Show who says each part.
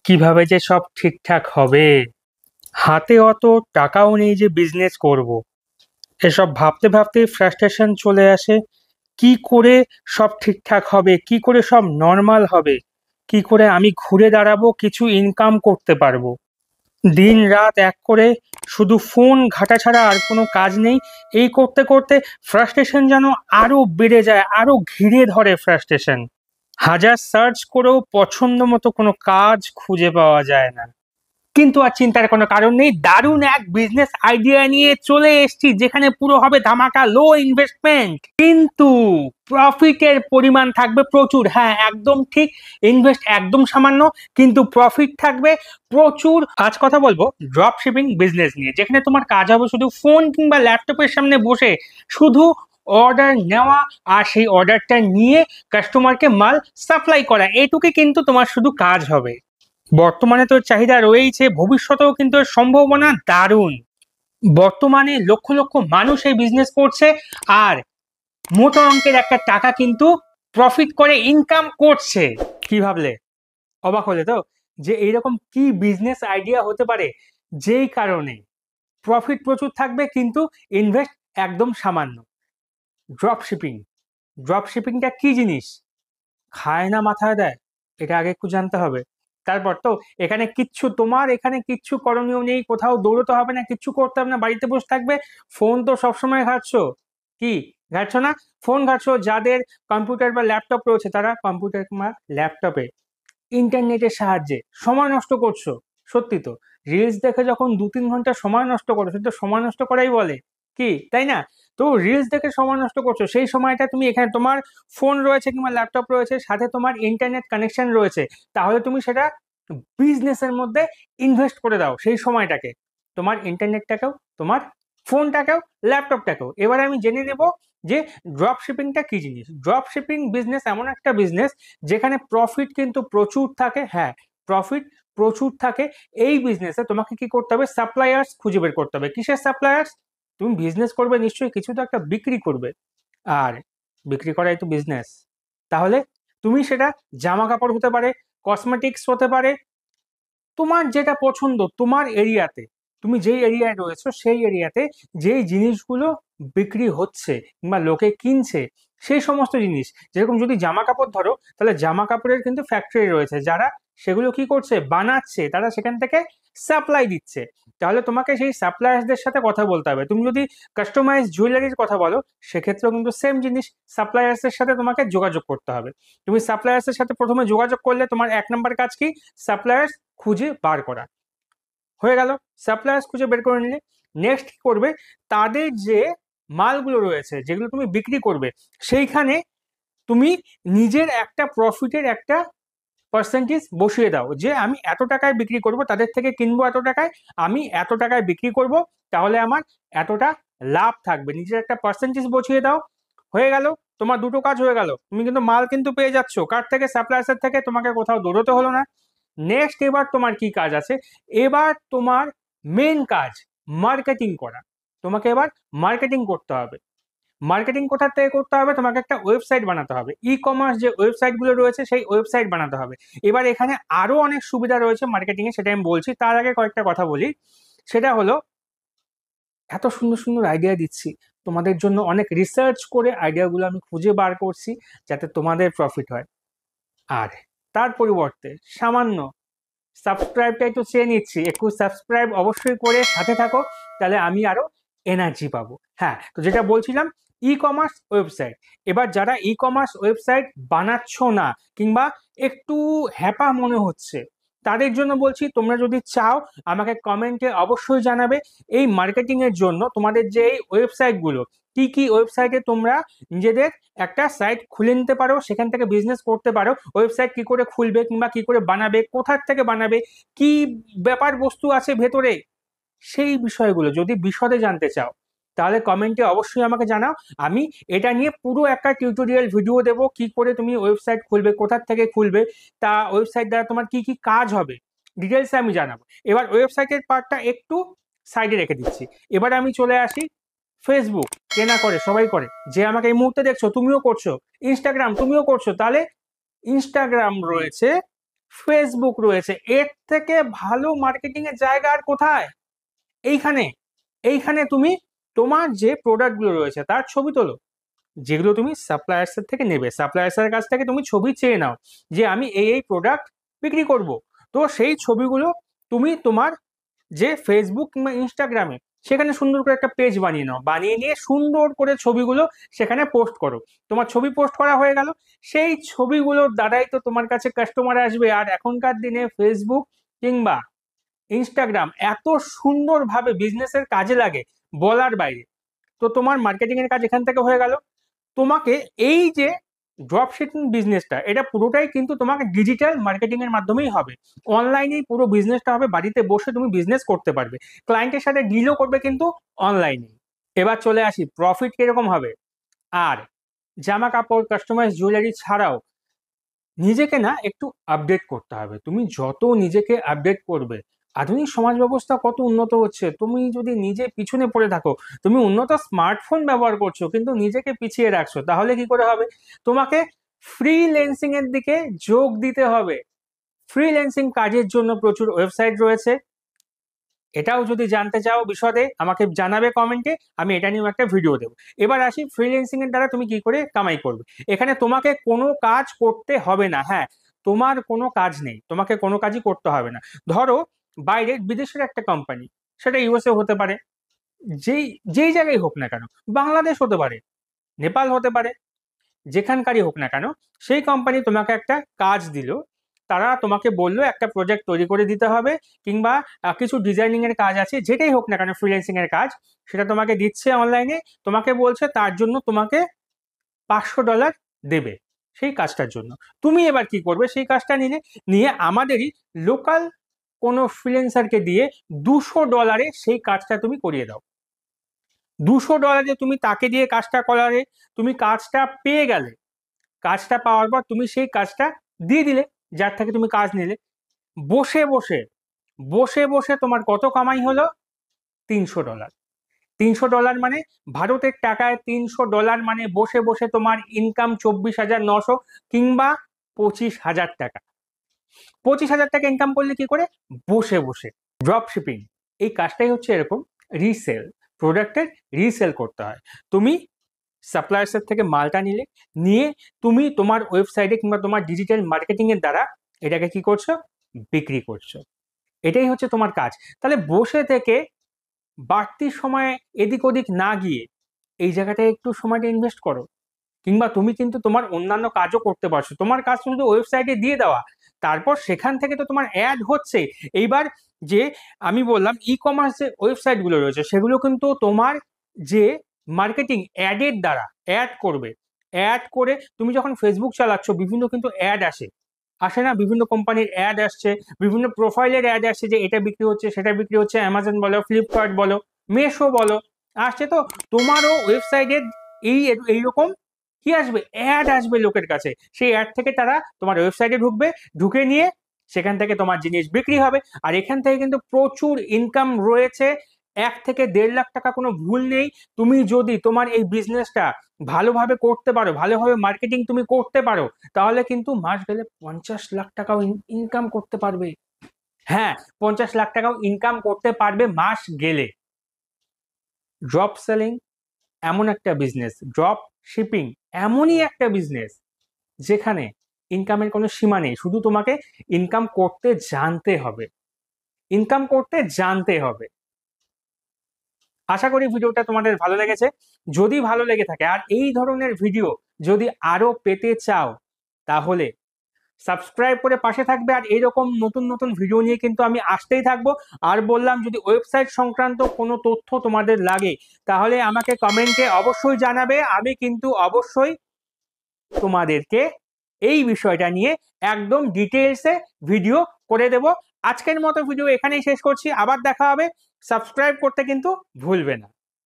Speaker 1: কিভাবে যে সব ঠিকঠাক হবে, হাতে অত টাকাও নেই যে বিজনেস করব। এসব ভাবতে ভাবতে ফ্রাস্ট্রেশন চলে আসে। কি করে সব ঠিকঠাক হবে, কি করে সব নর্মাল হবে, কি করে আমি ঘুরে দাঁড়াবো, কিছু ইনকাম করতে পারবো। দিন রাত এক করে শুধু ফোন ঘাটা ছাড়া আর কোনো কাজ নেই। এই করতে করতে ফ্রাস্ট্রেশন যেন আরো বেড়ে যায়, আরো ঘিরে ধরে ফ্রাস্ট্রেশন। হাজার সার্চ করেও পছন্দ মতো কোনো কাজ খুঁজে পাওয়া যায় না। কিন্তু আর চিন্তার কোনো কারণ নেই, দারুণ এক বিজনেস আইডিয়া নিয়ে চলে এসেছি যেখানে পুরো হবে ধামাকা, লো ইনভেস্টমেন্ট, কিন্তু প্রফিটের পরিমাণ থাকবে প্রচুর। হ্যাঁ, একদম ঠিক, ইনভেস্ট একদম সামান্য, কিন্তু প্রফিট থাকবে প্রচুর। আজ কথা বলবো ড্রপ শিপিং বিজনেস নিয়ে, যেখানে তোমার কাজ হবে শুধু ফোন কিংবা ল্যাপটপের সামনে বসে শুধু অর্ডার নেওয়া আর সেই অর্ডারটা নিয়ে কাস্টমারকে মাল সাপ্লাই করা, এইটুকুই কিন্তু তোমার শুধু কাজ হবে। বর্তমানে তো চাহিদা রয়েছে, ভবিষ্যতেও কিন্তু এর সম্ভাবনা দারুণ। বর্তমানে লক্ষ লক্ষ মানুষ এই বিজনেস করছে আর মোটা অঙ্কের একটা টাকা কিন্তু প্রফিট করে ইনকাম করছে। কি ভাবলে? অবাক হলে তো, যে এইরকম কি বিজনেস আইডিয়া হতে পারে যেই কারণে প্রফিট প্রচুর থাকবে কিন্তু ইনভেস্ট একদম সামান্য। Drop shipping. ড্রপ শিপিংটা কি জিনিস? খায় না মাথায় দেয়, এটা আগে একটু জানতে হবে। তারপর তো এখানে কিচ্ছু করণীয় নেই, কোথাও দৌড়তে হবে না, কিচ্ছু করতে হবে না, বাড়িতে বসে থাকবে। ফোন তো সবসময় ঘাঁটছো, কি ঘাঁটছো না? ফোন ঘাঁটছো। যাদের কম্পিউটার বা ল্যাপটপ রয়েছে তারা কম্পিউটার কিংবা ল্যাপটপে ইন্টারনেটের সাহায্যে সময় নষ্ট করছো। সত্যি তো, রিলস দেখে যখন 2-3 ঘন্টা সময় নষ্ট করো, সেটা তো সময় নষ্ট করাই বলে, কি তাই না? তো রিলস দেখে সময় নষ্ট করছো, সেই সময়টা তুমি এখানে তোমার ফোন রয়েছে কিংবা ল্যাপটপ রয়েছে, সাথে তোমার ইন্টারনেট কানেকশন রয়েছে, তাহলে তুমি সেটা বিজনেসের মধ্যে ইনভেস্ট করে দাও সেই সময়টাকে, তোমার ইন্টারনেটটাকেও, তোমার ফোনটাকেও, ল্যাপটপটাকেও। এবারে আমি জেনে নেব যে ড্রপ শিপিংটা কি জিনিস। ড্রপ শিপিং বিজনেস এমন একটা বিজনেস যেখানে প্রফিট কিন্তু প্রচুর থাকে। হ্যাঁ, প্রফিট প্রচুর থাকে। এই বিজনেসে তোমাকে কি করতে হবে? সাপ্লায়ার্স খুঁজে বের করতে হবে। কিসের সাপ্লায়ার্স? তুমি বিজনেস করবে, নিশ্চয়ই কিছু তো একটা বিক্রি করবে, আর বিক্রি করাই তো বিজনেস। তাহলে তুমি সেটা জামা কাপড় হতে পারে, কসমেটিক্স হতে পারে, তোমার যেটা পছন্দ তোমার এরিয়াতে, তুমি যেই এরিয়ায় রয়েছো সেই এরিয়াতে যেই জিনিসগুলো বিক্রি হচ্ছে কিংবা লোকে কিনছে, সেই সমস্ত জিনিস। যেরকম যদি জামা কাপড় ধরো, তাহলে জামা কাপড়ের কিন্তু ফ্যাক্টরি রয়েছে, যারা সেগুলো কি করছে, বানাচ্ছে, তারা সেখান থেকে সাপ্লাই দিচ্ছে। তাহলে তোমাকে সেই সাপ্লায়ার্সদের সাথে কথা বলতে হবে। তুমি যদি কাস্টমাইজ জুয়েলারির কথা বলো, সেক্ষেত্রেও কিন্তু সেম জিনিস, সাপ্লায়ার্সের সাথে তোমাকে যোগাযোগ করতে হবে। তুমি সাপ্লায়ার্সের সাথে প্রথমে যোগাযোগ করলে তোমার 1 নম্বর কাজ কি? সাপ্লায়ার্স খুঁজে বার করা হয়ে গেল। সাপ্লায়ার্স খুঁজে বের করে নিলে নেক্সট কি করবে? তাদের যে মালগুলো রয়েছে যেগুলো তুমি বিক্রি করবে, সেইখানে তুমি নিজের একটা প্রফিটের একটা পার্সেন্টেজ বসিয়ে দাও, যে আমি এত টাকায় বিক্রি করব, তাদের থেকে কিনবো এত টাকায়, আমি এত টাকায় বিক্রি করব, তাহলে আমার এতটা লাভ থাকবে। নিজের একটা পার্সেন্টেজ বসিয়ে দাও। হয়ে গেল, তোমার দুটো কাজ হয়ে গেল। তুমি কিন্তু মাল কিন্তু পেয়ে যাচ্ছ কার থেকে? সাপ্লায়ার্সের থেকে। তোমাকে কোথাও দৌড়তে হলো না। নেক্সট এবার তোমার কি কাজ আছে? এবার তোমার মেন কাজ মার্কেটিং করা। তোমাকে এবার মার্কেটিং করতে হবে। মার্কেটিং কোথা থেকে করতে হবে? তোমাকে একটা ওয়েবসাইট বানাতে হবে। ই কমার্স যে ওয়েবসাইট গুলো রয়েছে সেই ওয়েবসাইট বানাতে হবে। এবার এখানে আরো অনেক সুবিধা রয়েছে মার্কেটিং এ, সেটা আমি বলছি। তার আগে কয়েকটা কথা বলি। সেটা হলো, এত সুন্দর সুন্দর আইডিয়া দিচ্ছি তোমাদের জন্য, অনেক রিসার্চ করে আইডিয়াগুলো আমি খুঁজে বার করছি যাতে তোমাদের প্রফিট হয়। আর তার পরিবর্তে সামান্য সাবস্ক্রাইবটা একটু চেয়ে নিচ্ছি, একটু সাবস্ক্রাইব অবশ্যই করে সাথে থাকো, তাহলে আমি আরো এনার্জি পাবো। হ্যাঁ, তো যেটা বলছিলাম, ই কমার্স ওয়েবসাইট। এবার যারা ই কমার্স ওয়েবসাইট বানাচ্ছ না কিংবা একটু হ্যাপা মনে হচ্ছে, তাদের জন্য বলছি, তোমরা যদি চাও আমাকে কমেন্টে অবশ্যই জানাবে। এই মার্কেটিং এর জন্য তোমাদের যে এই ওয়েবসাইটগুলো, কি কি ওয়েবসাইটে তোমরা নিজেদের একটা সাইট খুলে নিতে পারো, সেখান থেকে বিজনেস করতে পারো। ওয়েবসাইট কি করে খুলবে কিংবা কি করে বানাবে, কোথার থেকে বানাবে, কি ব্যাপার বস্তু আছে ভেতরে, সেই বিষয়গুলো যদি বিশদে জানতে চাও, তাহলে কমেন্টে অবশ্যই আমাকে জানাও। আমি এটা নিয়ে পুরো একটা টিউটোরিয়াল ভিডিও দেবো, কি করে তুমি ওয়েবসাইট খুলবে, কোথার থেকে খুলবে, তা ওয়েবসাইট দ্বারা তোমার কি কি কাজ হবে, ডিটেলসে আমি জানাবো। এবার ওয়েবসাইটের পার্টটা একটু সাইডে রেখে দিচ্ছি। এবার আমি চলে আসি ফেসবুক। কেনা করে, সবাই করে, যে আমাকে এই মুহূর্তে দেখছো তুমিও করছো, ইনস্টাগ্রাম তুমিও করছো, তাহলে ইনস্টাগ্রাম রয়েছে, ফেসবুক রয়েছে। এর থেকে ভালো মার্কেটিং এর জায়গা আর কোথায়? এইখানে এইখানে তুমি তোমার যে প্রোডাক্টগুলো রয়েছে তার ছবি তোলো, যেগুলো তুমি সাপ্লায়ার্সের থেকে নেবে। সাপ্লায়ার্সের কাছ থেকে তুমি ছবি চেয়ে নাও যে আমি এই প্রোডাক্ট বিক্রি করব। তো সেই ছবিগুলো তুমি তোমার যে ফেসবুক কিংবা ইনস্টাগ্রামে সেখানে সুন্দর করে একটা পেজ বানিয়ে নাও, বানিয়ে নিয়ে সুন্দর করে ছবিগুলো সেখানে পোস্ট করো। তোমার ছবি পোস্ট করা হয়ে গেল, সেই ছবিগুলোর দ্বারাই তো তোমার কাছে কাস্টমার আসবে। আর এখনকার দিনে ফেসবুক কিংবা ইনস্টাগ্রাম এত সুন্দরভাবে বিজনেসের কাজে লাগে বলার বাইরে। তো তোমার মার্কেটিং এর কাজ এখান থেকে হয়ে গেল। তোমাকে এই যে ড্রপ শিপিং বিজনেসটা, এটা পুরোটাই কিন্তু তোমাকে ডিজিটাল মার্কেটিং এর মাধ্যমেই হবে। অনলাইনেই পুরো বিজনেসটা হবে, বাড়িতে বসে তুমি বিজনেস করতে পারবে, ক্লায়েন্টের সাথে ডিলও করবে কিন্তু অনলাইনে। এবার চলে আসি প্রফিট কিরকম হবে। আর জামা কাপড়, কাস্টমাইজ জুয়েলারি ছাড়াও নিজেকে না একটু আপডেট করতে হবে। তুমি যত নিজেকে আপডেট করবে, আধুনিক সমাজ ব্যবস্থা কত উন্নত হচ্ছে, তুমি যদি নিজে পিছনে পড়ে থাকো, তুমি উন্নত স্মার্টফোন ব্যবহার করছো কিন্তু নিজেকে পিছিয়ে রাখছো, তাহলে কি করে হবে? তোমাকে ফ্রিল্যান্সিং এর দিকে যোগ দিতে হবে। ফ্রিল্যান্সিং কাজের জন্য প্রচুর ওয়েবসাইট রয়েছে। এটাও যদি জানতে চাও বিশদে আমাকে জানাবে কমেন্টে, আমি এটা নিয়েও একটা ভিডিও দেবো। এবার আসি ফ্রিল্যান্সিং এর দ্বারা তুমি কি করে কামাই করবে। এখানে তোমাকে কোনো কাজ করতে হবে না। হ্যাঁ, তোমার কোনো কাজ নেই, তোমাকে কোনো কাজই করতে হবে না। ধরো বাইরে বিদেশের একটা কোম্পানি, সেটা ইউএসএ হতে পারে, যেই যেই জায়গায় হোক না কেন, বাংলাদেশ হতে পারে, নেপাল হতে পারে, যেখানকারই হোক না কেন, সেই কোম্পানি তোমাকে একটা কাজ দিল। তারা তোমাকে বললো একটা প্রজেক্ট তৈরি করে দিতে হবে, কিংবা কিছু ডিজাইনিং এর কাজ আছে, যেটাই হোক না কেন ফ্রিল্যান্সিং এর কাজ, সেটা তোমাকে দিচ্ছে অনলাইনে। তোমাকে বলছে তার জন্য তোমাকে $500 দেবে সেই কাজটার জন্য। তুমি এবার কি করবে, সেই কাজটা নিয়ে আমাদেরই লোকাল কোনো ফ্রিল্যান্সারকে দিয়ে $200 সেই কাজটা তুমি করিয়ে দাও। $200 তুমি তাকে দিয়ে কাজটা করালে, তুমি কাজটা পেয়ে গেলে, কাজটা পাওয়ার পর তুমি সেই কাজটা দিয়ে দিলে যার থেকে তুমি কাজ নিলে। বসে বসে বসে বসে তোমার কত কামাই হলো? $300। $300 মানে ভারতের টাকায় $300 মানে বসে বসে তোমার ইনকাম 24,900 কিংবা 25,000 টাকা। 25,000 টাকা ইনকাম করলে কি করে? বসে বসে। ড্রপ শিপিং এই কাজটাই হচ্ছে এরকম, রিসেল, প্রোডাক্টের রিসেল করতে হয়। তুমি সাপ্লায়ার্সের থেকে মালটা নিয়ে তুমি তোমার ওয়েবসাইটে কিংবা তোমার ডিজিটাল মার্কেটিং এর দ্বারা এটাকে কি করছো? বিক্রি করছো। এটাই হচ্ছে তোমার কাজ। তাহলে বসে থেকে বাড়তি সময় এদিক ওদিক না গিয়ে এই জায়গাটায় একটু সময়টা ইনভেস্ট করো। কিংবা তুমি কিন্তু তোমার অন্যান্য কাজও করতে পারছো। তোমার কাজ শুধু ওয়েবসাইটে দিয়ে দেওয়া, তারপর সেখান থেকে তো তোমার অ্যাড হচ্ছে। এইবার যে আমি বললাম ই কমার্স যে ওয়েবসাইটগুলো রয়েছে, সেগুলো কিন্তু তোমার যে মার্কেটিং অ্যাডের দ্বারা অ্যাড করবে। অ্যাড করে তুমি যখন ফেসবুক চালাচ্ছ, বিভিন্ন কিন্তু অ্যাড আসে না, বিভিন্ন কোম্পানির অ্যাড আসছে, বিভিন্ন প্রোফাইলের অ্যাড আসছে যে এটা বিক্রি হচ্ছে, সেটা বিক্রি হচ্ছে, অ্যামাজন বলো, ফ্লিপকার্ট বলো, মেশো বলো, আসছে। তো তোমারও ওয়েবসাইটের এইরকম কি আসবে? অ্যাড আসবে লোকের কাছে। সেই অ্যাড থেকে তারা তোমার ওয়েবসাইটে ঢুকবে, ঢুকে নিয়ে সেখান থেকে তোমার জিনিস বিক্রি হবে। আর এখান থেকে কিন্তু প্রচুর ইনকাম রয়েছে, 1 থেকে 1.5 লাখ টাকা, কোনো ভুল নেই। তুমি যদি তোমার এই বিজনেসটা ভালোভাবে করতে পারো, ভালোভাবে মার্কেটিং তুমি করতে পারো, তাহলে কিন্তু মাস গেলে 50 লাখ টাকাও ইনকাম করতে পারবে। হ্যাঁ, 50 লাখ টাকাও ইনকাম করতে পারবে মাস গেলে। ড্রপ সেলিং এমন একটা বিজনেস, ড্রপ শিপিং এমনই একটা বিজনেস যেখানে ইনকামের কোনো সীমা নেই। শুধু তোমাকে ইনকাম করতে জানতে হবে, ইনকাম করতে জানতে হবে। আশা করি ভিডিওটা তোমাদের ভালো লেগেছে। যদি ভালো লেগে থাকে আর এই ধরনের ভিডিও যদি আরো পেতে চাও, তাহলে সাবস্ক্রাইব করে পাশে থাকবে। আর এইরকম নতুন নতুন ভিডিও নিয়ে কিন্তু আমি আসতেই থাকবো। আর বললাম, যদি ওয়েবসাইট সংক্রান্ত কোনো তথ্য তোমাদের লাগে, তাহলে আমাকে কমেন্টে অবশ্যই জানাবে। আমি কিন্তু অবশ্যই তোমাদেরকে এই বিষয়টা নিয়ে একদম ডিটেলসে ভিডিও করে দেব। আজকের মতো ভিডিও এখানেই শেষ করছি, আবার দেখা হবে। সাবস্ক্রাইব করতে কিন্তু ভুলবে না।